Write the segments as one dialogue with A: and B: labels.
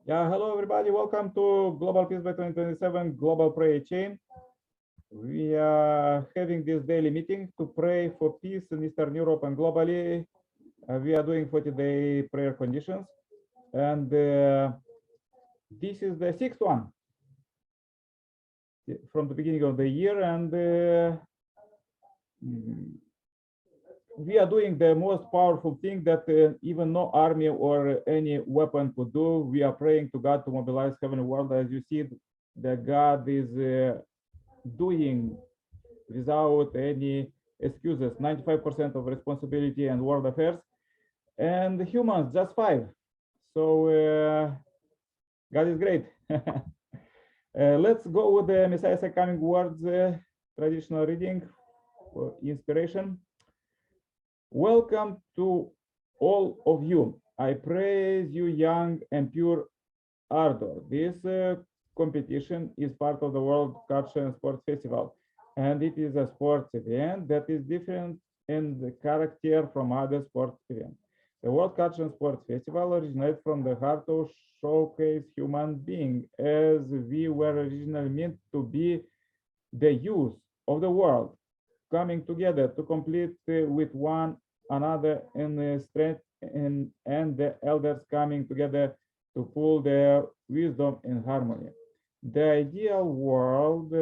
A: Yeah, hello everybody. Welcome to Global Peace by 2027 Global Prayer Chain. We are having this daily meeting to pray for peace in Eastern Europe and globally. We are doing 40-day prayer conditions, and this is the sixth one from the beginning of the year, and we are doing the most powerful thing that even no army or any weapon could do. We are praying to God to mobilize heaven and world. As you see, that God is doing without any excuses 95% of responsibility and world affairs, and humans just 5. So God is great. Let's go with the Messiah's coming words, traditional reading for inspiration. Welcome to all of you. I praise you, young and pure ardor. This competition is part of the World Culture and Sports Festival, and it is a sports event that is different in the character from other sports events. The World Culture and Sports Festival originates from the heart of showcase human being, as we were originally meant to be the youth of the world, coming together to complete with one another in strength, and the elders coming together to pull their wisdom in harmony. The ideal world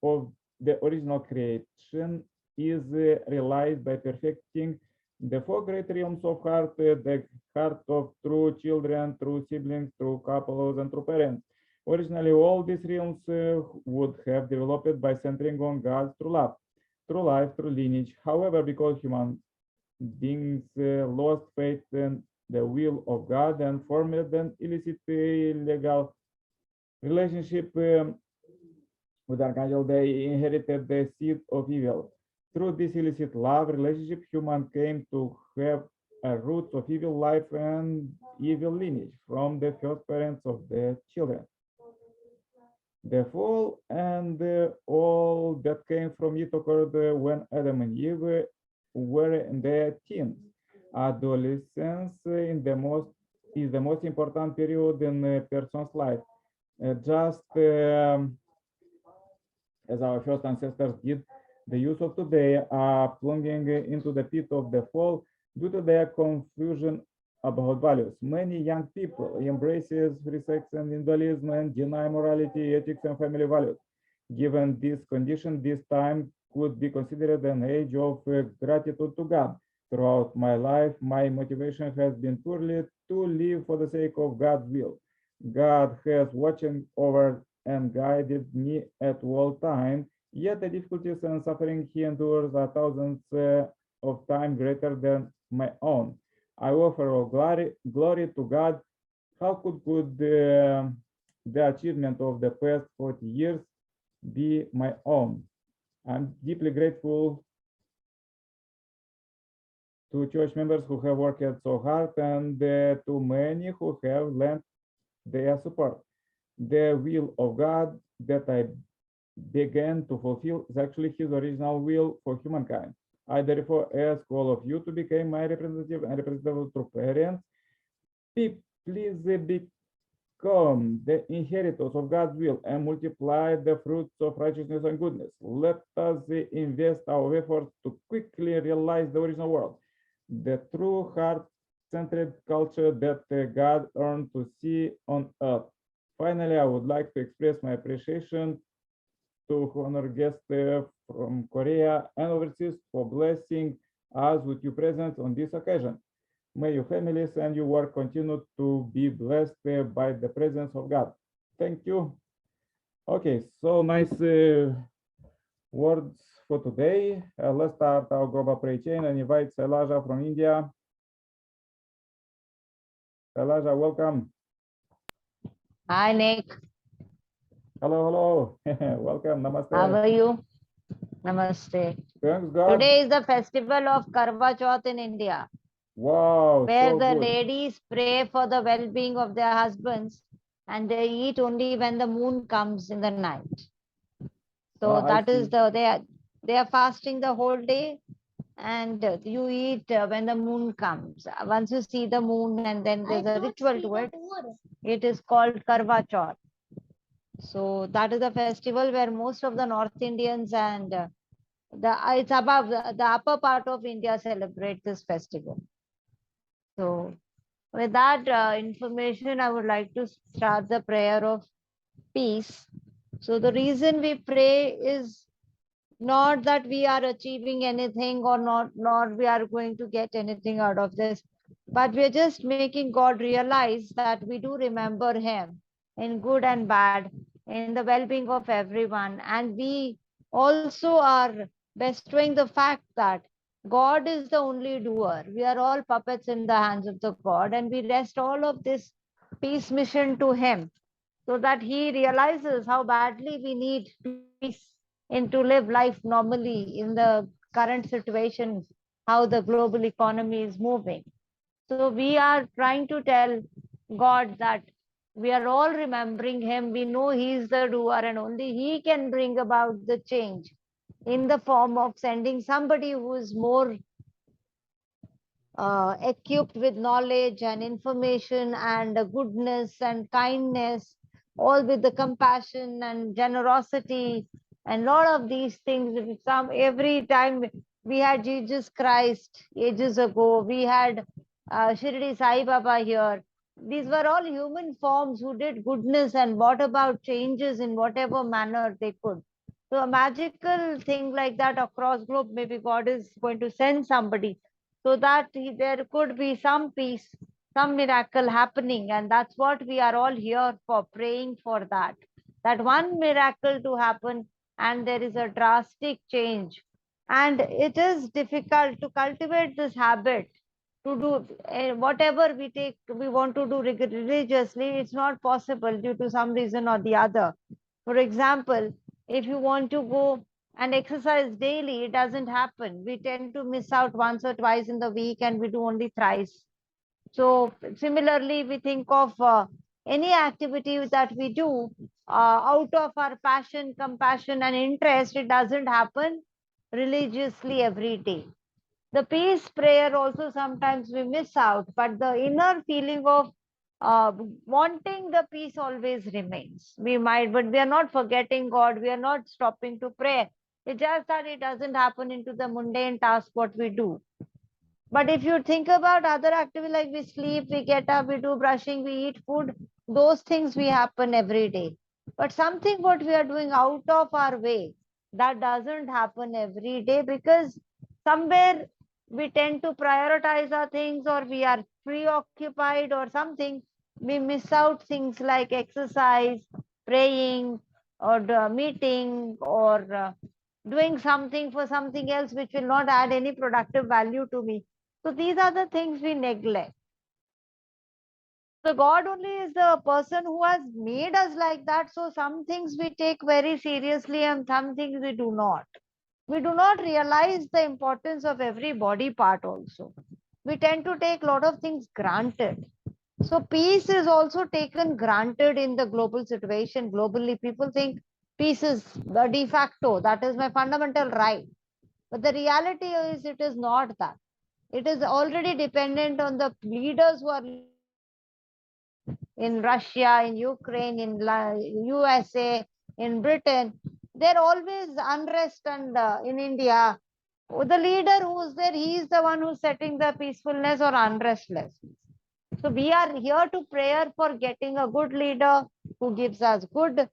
A: of the original creation is realized by perfecting the 4 great realms of heart, the heart of true children, true siblings, true couples, and true parents. Originally, all these realms would have developed by centering on God's true love, true life, true lineage. However, because human beings lost faith in the will of God and formed an illicit, illegal relationship with Archangel, they inherited the seed of evil. Through this illicit love relationship, human came to have a roots of evil life and evil lineage from the first parents of the children. The fall and all that came from it occurred when Adam and Eve were in their teens. Adolescence is the most important period in a person's life. Just as our first ancestors did, the youth of today are plunging into the pit of the fall due to their confusion about values. Many young people embraces free sex and individualism and deny morality, ethics, and family values. Given this condition, this time could be considered an age of gratitude to God. Throughout my life, my motivation has been purely to live for the sake of God's will. God has watching over and guided me at all times, yet the difficulties and suffering he endures are thousands of times greater than my own. I offer all glory to God. How could the achievement of the past 40 years be my own? I'm deeply grateful to church members who have worked so hard and to many who have lent their support. The will of God that I began to fulfill is actually his original will for humankind. I therefore ask all of you to become my representative and representative true parents. Please become the inheritors of God's will and multiply the fruits of righteousness and goodness. Let us invest our efforts to quickly realize the original world, the true heart-centered culture that God earned to see on earth. Finally, I would like to express my appreciation to honor guests from Korea and overseas for blessing us with your presence on this occasion. May your families and your work continue to be blessed by the presence of God. Thank you. Okay, so nice words for today. Let's start our global prayer chain and invite Elijah from India. Elijah, welcome.
B: Hi, Nick.
A: Hello. Welcome. Namaste.
B: How are you? Namaste.
A: Thanks God.
B: Today is the festival of Karva Chauth in India.
A: Wow.
B: Where
A: so
B: the
A: good.
B: ladies pray for the well-being of their husbands and they eat only when the moon comes in the night. So that is they are fasting the whole day and you eat when the moon comes. Once you see the moon, and then there's a ritual to it. It is called Karwa Chauth. So that is a festival where most of the North Indians and it's above the upper part of India celebrate this festival. So with that information, I would like to start the prayer of peace. So the reason we pray is not that we are achieving anything or not, nor we are going to get anything out of this, but we're just making God realize that we do remember him in good and bad, in the well-being of everyone. And we also are bestowing the fact that God is the only doer. We are all puppets in the hands of the God, and we rest all of this peace mission to him, so that he realizes how badly we need peace and to live life normally in the current situation, how the global economy is moving. So we are trying to tell God that we are all remembering him. We know he is the doer, and only he can bring about the change in the form of sending somebody who is more equipped with knowledge and information and goodness and kindness, all with the compassion and generosity and lot of these things. Some every time we had Jesus Christ ages ago, we had Shirdi Sai Baba here. These were all human forms who did goodness and brought about changes in whatever manner they could. So a magical thing like that across globe, maybe God is going to send somebody so that there could be some peace, some miracle happening. And that's what we are all here for, praying for that one miracle to happen, and there is a drastic change. And it is difficult to cultivate this habit to do whatever we want to do religiously. It's not possible due to some reason or the other. For example, if you want to go and exercise daily, it doesn't happen. We tend to miss out once or twice in the week, and we do only thrice. So similarly, we think of any activity that we do out of our passion, compassion, and interest. It doesn't happen religiously every day. The peace prayer also sometimes we miss out, but the inner feeling of uh, wanting the peace always remains. We might, but we are not forgetting God. We are not stopping to pray. It's just that it doesn't happen into the mundane task what we do. But if you think about other activities, like we sleep, we get up, we do brushing, we eat food, those things we happen every day. But something what we are doing out of our way, that doesn't happen every day, because somewhere we tend to prioritize our things, or we are preoccupied or something. We miss out things like exercise, praying, or the meeting, or doing something for something else which will not add any productive value to me. So these are the things we neglect. So God only is the person who has made us like that. So some things we take very seriously and some things we do not. We do not realize the importance of every body part also. We tend to take a lot of things granted. So peace is also taken granted in the global situation. Globally, people think peace is the de facto. That is my fundamental right. But the reality is it is not that. It is already dependent on the leaders who are in Russia, in Ukraine, in USA, in Britain. They're always unrest, and in India, the leader who's there, he is the one who's setting the peacefulness or unrestless. So we are here to pray for getting a good leader who gives us good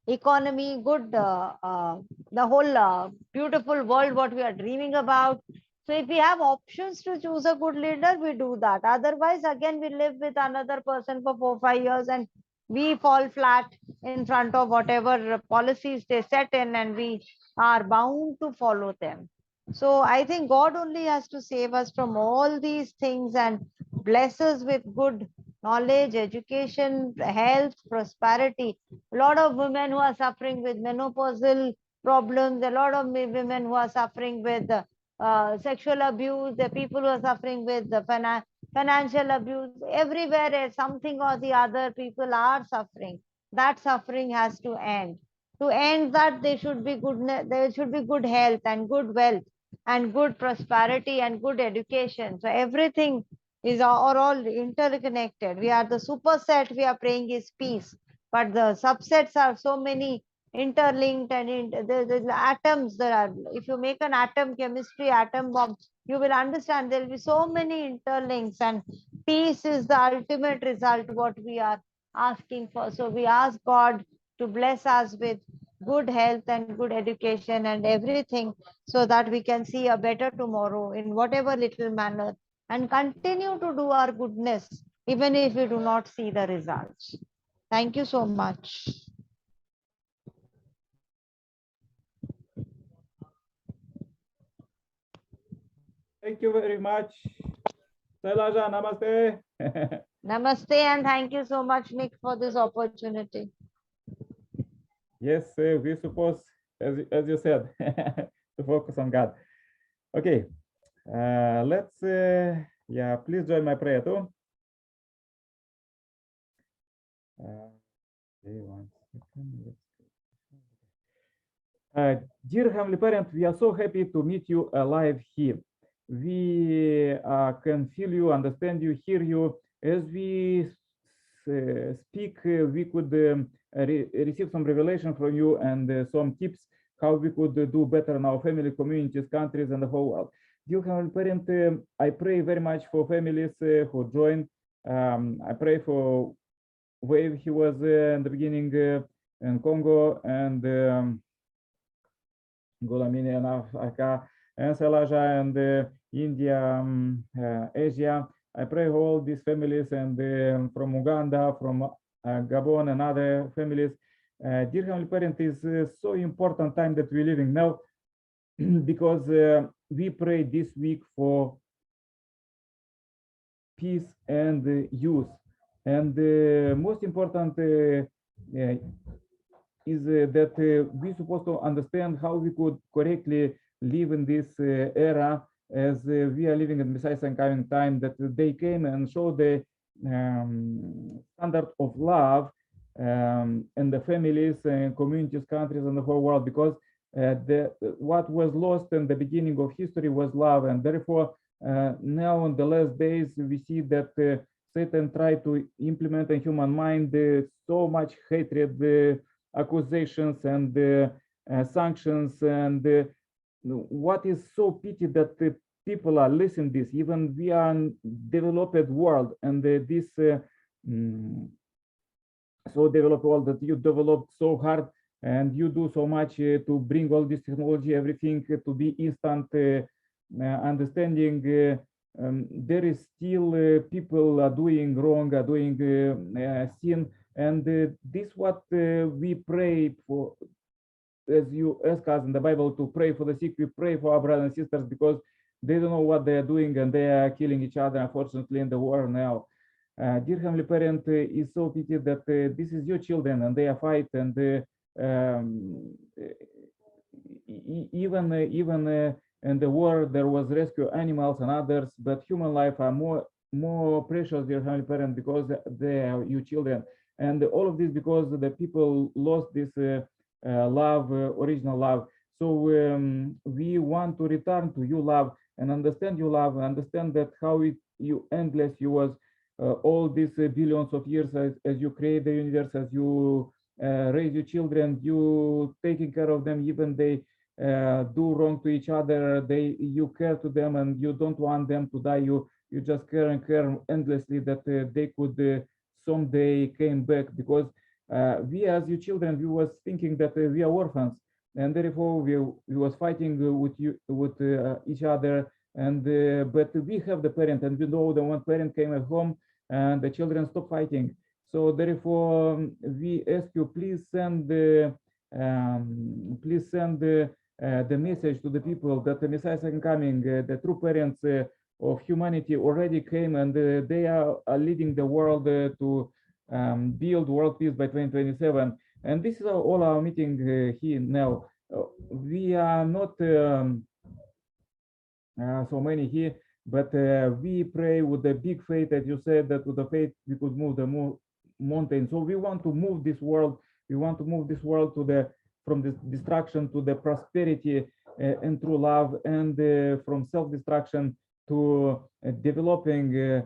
B: economy, good, the whole beautiful world what we are dreaming about. So if we have options to choose a good leader, we do that. Otherwise, again, we live with another person for 4 5 years, and we fall flat in front of whatever policies they set in, and we are bound to follow them. So I think God only has to save us from all these things and bless us with good knowledge, education, health, prosperity. A lot of women who are suffering with menopausal problems, a lot of women who are suffering with sexual abuse, the people who are suffering with the financial abuse, everywhere something or the other people are suffering. That suffering has to end. To end that, there should be good health and good wealth, and good prosperity and good education. So everything is all interconnected. We are the superset we are praying is peace, but the subsets are so many interlinked, and the atoms there are. If you make an atom chemistry atom bomb, you will understand there will be so many interlinks, and peace is the ultimate result what we are asking for. So we ask God to bless us with good health and good education and everything, so that we can see a better tomorrow in whatever little manner, and continue to do our goodness even if we do not see the results. Thank you so much.
A: Thank you very much. Sailaja, namaste.
B: Namaste, and thank you so much, Nick, for this opportunity.
A: Yes, we suppose, as you said, to focus on God. Okay, let's, yeah, please join my prayer too. Okay, 1 second. Dear Heavenly Parent, we are so happy to meet you alive here. We can feel you, understand you, hear you. As we speak, we could receive some revelation from you and some tips how we could do better in our family, communities, countries, and the whole world. Dear Heavenly Parent, I pray very much for families who joined. I pray for Wave, he was in the beginning in Congo, and Golamini and Africa, and Salaja and India, Asia. I pray for all these families and from Uganda, from Gabon and other families. Dear Heavenly Parent, is so important time that we're living now because we pray this week for peace and youth. And the most important is that we're supposed to understand how we could correctly live in this era as we are living in Messiah's coming time, that they came and showed the standard of love in the families and communities, countries, and the whole world, because what was lost in the beginning of history was love, and therefore now in the last days we see that Satan tried to implement in human mind so much hatred, accusations, and sanctions, and what is so pity that the people are listening this. Even we are in developed world, and this so developed world that you developed so hard, and you do so much to bring all this technology, everything to be instant understanding. There is still people are doing wrong, are doing sin, and this what we pray for. As you ask us in the Bible to pray for the sick, we pray for our brothers and sisters because they don't know what they are doing, and they are killing each other, unfortunately, in the war now. Dear Heavenly Parent, is so pity that this is your children and they are fight, and even in the war there was rescue animals and others, but human life are more precious, dear Heavenly Parent, because they are your children. And all of this because the people lost this love, original love. So we want to return to you love and understand you love, and understand that how you endless you was all these billions of years as you create the universe, as you raise your children, you taking care of them, even they do wrong to each other, you care to them, and you don't want them to die. You just care and care endlessly that they could someday came back, because we as your children, we was thinking that we are orphans, and therefore we was fighting with each other, and but we have the parent, and we know that one parent came at home and the children stop fighting. So therefore we ask you, please send the message to the people that the Messiah is coming, the true parents of humanity already came, and they are leading the world to build world peace by 2027. And this is all our meeting here now. We are not so many here, but we pray with a big faith, as you said, that with the faith we could move the mountain. So we want to move this world. We want to move this world to the from the destruction to the prosperity, and true love, and from self-destruction to developing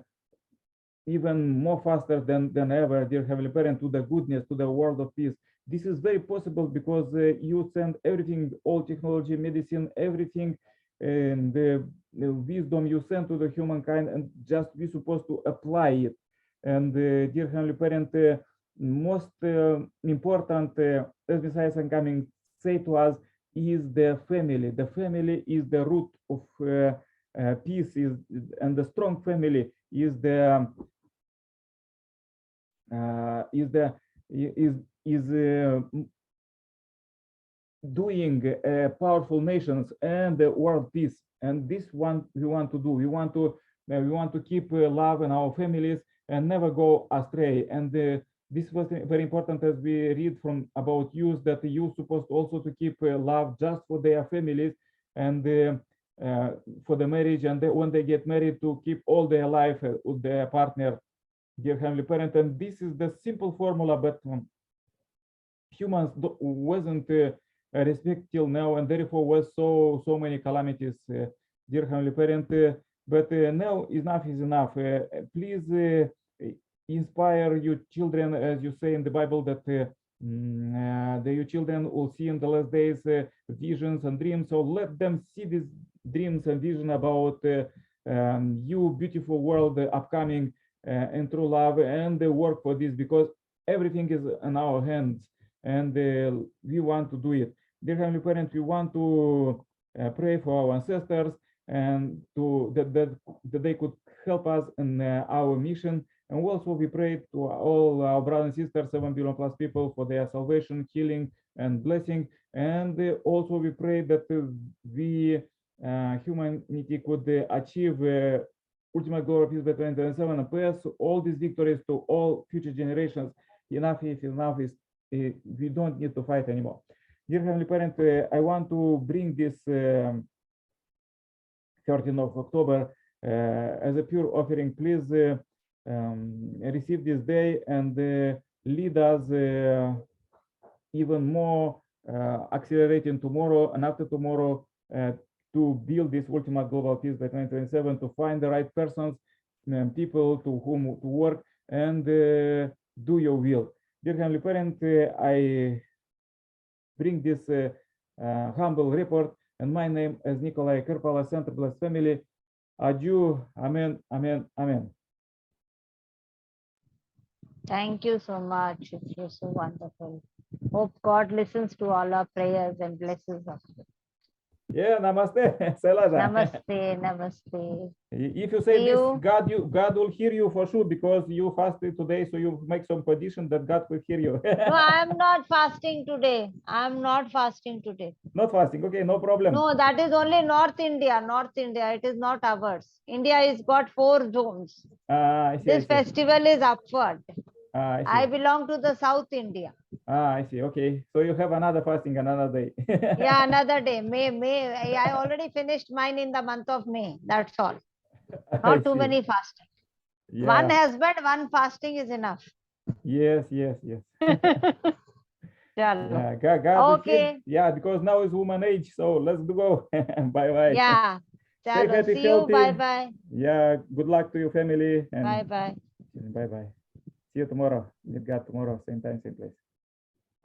A: even more faster than ever, dear Heavenly Parent, to the goodness, to the world of peace. This is very possible because you send everything, all technology, medicine, everything, and the wisdom you send to the humankind, and just we're supposed to apply it. And dear Heavenly Parent, most important, as Messiah is coming, say to us, is the family. The family is the root of peace, and the strong family is the doing powerful nations and the world peace. And this one we want to do. We want to keep love in our families and never go astray. And this was very important, as we read from about youth, that the youth supposed also to keep love just for their families and for the marriage, and when they get married, to keep all their life with their partner, dear Heavenly Parent. And this is the simple formula, but humans wasn't respect till now, and therefore was so many calamities, dear Heavenly Parent. But now enough is enough. Please inspire your children, as you say in the Bible, that your children will see in the last days visions and dreams. So let them see these dreams and vision about you beautiful world upcoming, and true love, and work for this, because everything is in our hands, and we want to do it. Dear Heavenly Parent, we want to pray for our ancestors, and that they could help us in our mission. And also we pray to all our brothers and sisters, 7 billion plus people, for their salvation, healing, and blessing. And also we pray that we humanity could achieve ultimate glory of peace by 2027, and pass all these victories to all future generations. Enough is we don't need to fight anymore. Dear Heavenly Parent, I want to bring this 13th of October as a pure offering. Please receive this day and lead us even more, accelerating tomorrow and after tomorrow, to build this ultimate global peace by 2027, to find the right persons and people to whom to work and do your will. Dear Heavenly Parent, I bring this humble report, and my name is Nikolai Kerpala, Center Blessed Family. Adieu. Amen. Amen. Amen.
B: Thank you so much. It was so wonderful. Hope God listens to all our prayers and blesses us.
A: Yeah, namaste.
B: Namaste, namaste.
A: If you say
B: See
A: this,
B: you.
A: God will hear you for sure, because you fasted today, so you make some condition that God will hear you.
B: No, I'm not fasting today. I'm not fasting today.
A: Not fasting, okay, no problem.
B: No, that is only North India. North India, it is not ours. India has got 4 zones.
A: I see,
B: This festival is upward.
A: I
B: belong to the South India.
A: I see, okay. So you have another fasting another day.
B: Yeah, another day. May. I already finished mine in the month of May. That's all. Not too many fasting.
A: Yeah.
B: One husband, one fasting is enough.
A: Yes. Yeah, God
B: Okay.
A: yeah, because now is woman age, so let's go. Bye.
B: Yeah.
A: Stay happy,
B: See
A: healthy.
B: you. Bye.
A: Yeah, good luck to your family. And
B: bye.
A: bye. See you tomorrow. Meet God tomorrow, same time, same place.